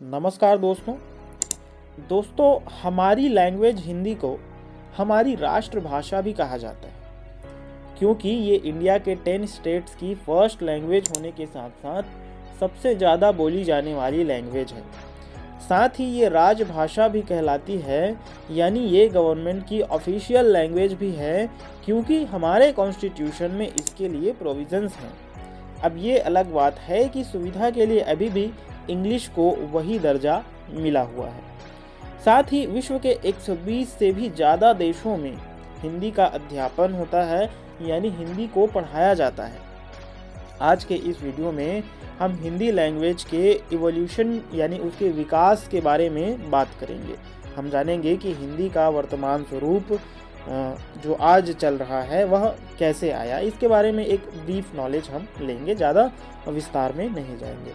नमस्कार दोस्तों हमारी लैंग्वेज हिंदी को हमारी राष्ट्रभाषा भी कहा जाता है क्योंकि ये इंडिया के 10 स्टेट्स की फर्स्ट लैंग्वेज होने के साथ साथ सबसे ज़्यादा बोली जाने वाली लैंग्वेज है। साथ ही ये राजभाषा भी कहलाती है, यानी ये गवर्नमेंट की ऑफिशियल लैंग्वेज भी है क्योंकि हमारे कॉन्स्टिट्यूशन में इसके लिए प्रोविजंस हैं। अब ये अलग बात है कि सुविधा के लिए अभी भी इंग्लिश को वही दर्जा मिला हुआ है। साथ ही विश्व के 120 से भी ज़्यादा देशों में हिंदी का अध्यापन होता है, यानी हिंदी को पढ़ाया जाता है। आज के इस वीडियो में हम हिंदी लैंग्वेज के इवोल्यूशन यानी उसके विकास के बारे में बात करेंगे। हम जानेंगे कि हिंदी का वर्तमान स्वरूप जो आज चल रहा है वह कैसे आया। इसके बारे में एक ब्रीफ नॉलेज हम लेंगे, ज़्यादा विस्तार में नहीं जाएंगे।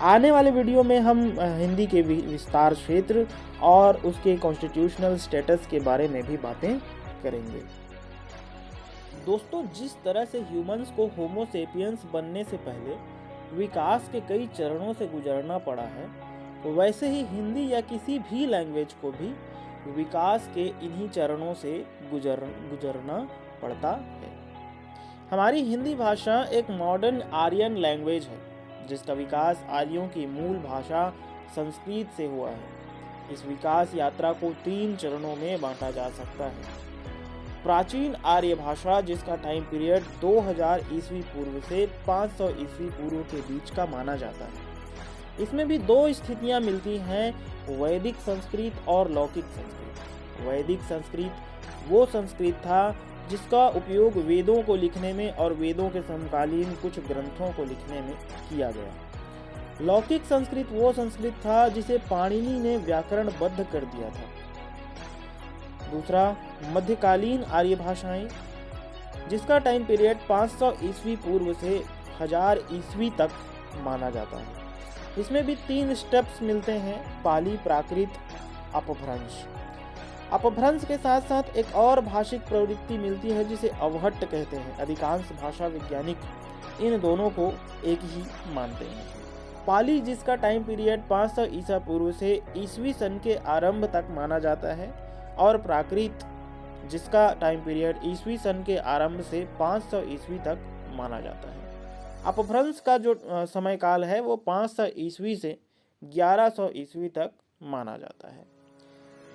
आने वाले वीडियो में हम हिंदी के विस्तार क्षेत्र और उसके कॉन्स्टिट्यूशनल स्टेटस के बारे में भी बातें करेंगे। दोस्तों, जिस तरह से ह्यूमंस को होमो सेपियंस बनने से पहले विकास के कई चरणों से गुजरना पड़ा है, वैसे ही हिंदी या किसी भी लैंग्वेज को भी विकास के इन्हीं चरणों से गुजरना पड़ता है। हमारी हिंदी भाषा एक मॉडर्न आर्यन लैंग्वेज है जिसका विकास आर्यों की मूल भाषा संस्कृत से हुआ है। इस विकास यात्रा को 3 चरणों में बांटा जा सकता है। प्राचीन आर्य भाषा, जिसका टाइम पीरियड 2000 ईस्वी पूर्व से 500 ईस्वी पूर्व के बीच का माना जाता है। इसमें भी 2 स्थितियां मिलती हैं, वैदिक संस्कृत और लौकिक संस्कृत। वैदिक संस्कृत वो संस्कृत था जिसका उपयोग वेदों को लिखने में और वेदों के समकालीन कुछ ग्रंथों को लिखने में किया गया। लौकिक संस्कृत वो संस्कृत था जिसे पाणिनि ने व्याकरणबद्ध कर दिया था। दूसरा, मध्यकालीन आर्य भाषाएं, जिसका टाइम पीरियड 500 ईस्वी पूर्व से 1000 ईस्वी तक माना जाता है। इसमें भी 3 स्टेप्स मिलते हैं, पाली, प्राकृत, अपभ्रंश। अपभ्रंश के साथ साथ एक और भाषिक प्रवृत्ति मिलती है जिसे अवहट्ट कहते हैं। अधिकांश भाषा वैज्ञानिक इन दोनों को एक ही मानते हैं। पाली, जिसका टाइम पीरियड 500 ईसा पूर्व से ईस्वी सन के आरंभ तक माना जाता है, और प्राकृत, जिसका टाइम पीरियड ईस्वी सन के आरंभ से 500 ईस्वी तक माना जाता है। अपभ्रंश का जो समयकाल है वो 500 ईस्वी से 1100 ईस्वी तक माना जाता है।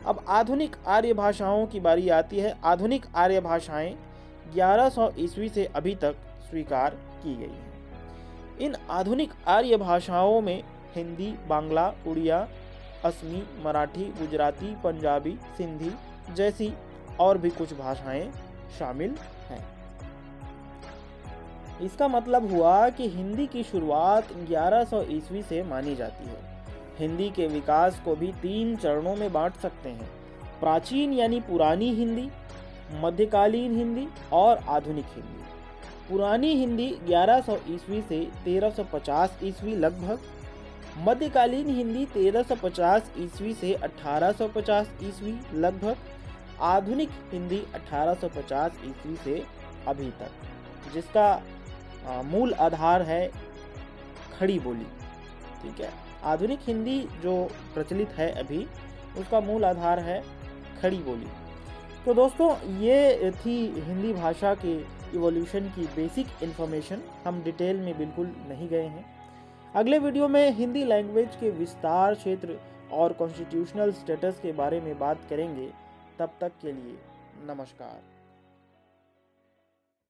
अब आधुनिक आर्य भाषाओं की बारी आती है। आधुनिक आर्य भाषाएं 1100 ईस्वी से अभी तक स्वीकार की गई हैं। इन आधुनिक आर्य भाषाओं में हिंदी, बांग्ला, उड़िया, असमी, मराठी, गुजराती, पंजाबी, सिंधी जैसी और भी कुछ भाषाएं शामिल हैं। इसका मतलब हुआ कि हिंदी की शुरुआत 1100 ईस्वी से मानी जाती है। हिंदी के विकास को भी 3 चरणों में बांट सकते हैं, प्राचीन यानी पुरानी हिंदी, मध्यकालीन हिंदी और आधुनिक हिंदी। पुरानी हिंदी 1100 ईस्वी से 1350 ईस्वी लगभग, मध्यकालीन हिंदी 1350 ईस्वी से 1850 ईस्वी लगभग, आधुनिक हिंदी 1850 ईस्वी से अभी तक, जिसका मूल आधार है खड़ी बोली। ठीक है, आधुनिक हिंदी जो प्रचलित है अभी, उसका मूल आधार है खड़ी बोली। तो दोस्तों, ये थी हिंदी भाषा के इवोल्यूशन की बेसिक इन्फॉर्मेशन। हम डिटेल में बिल्कुल नहीं गए हैं। अगले वीडियो में हिंदी लैंग्वेज के विस्तार क्षेत्र और कॉन्स्टिट्यूशनल स्टेटस के बारे में बात करेंगे। तब तक के लिए नमस्कार।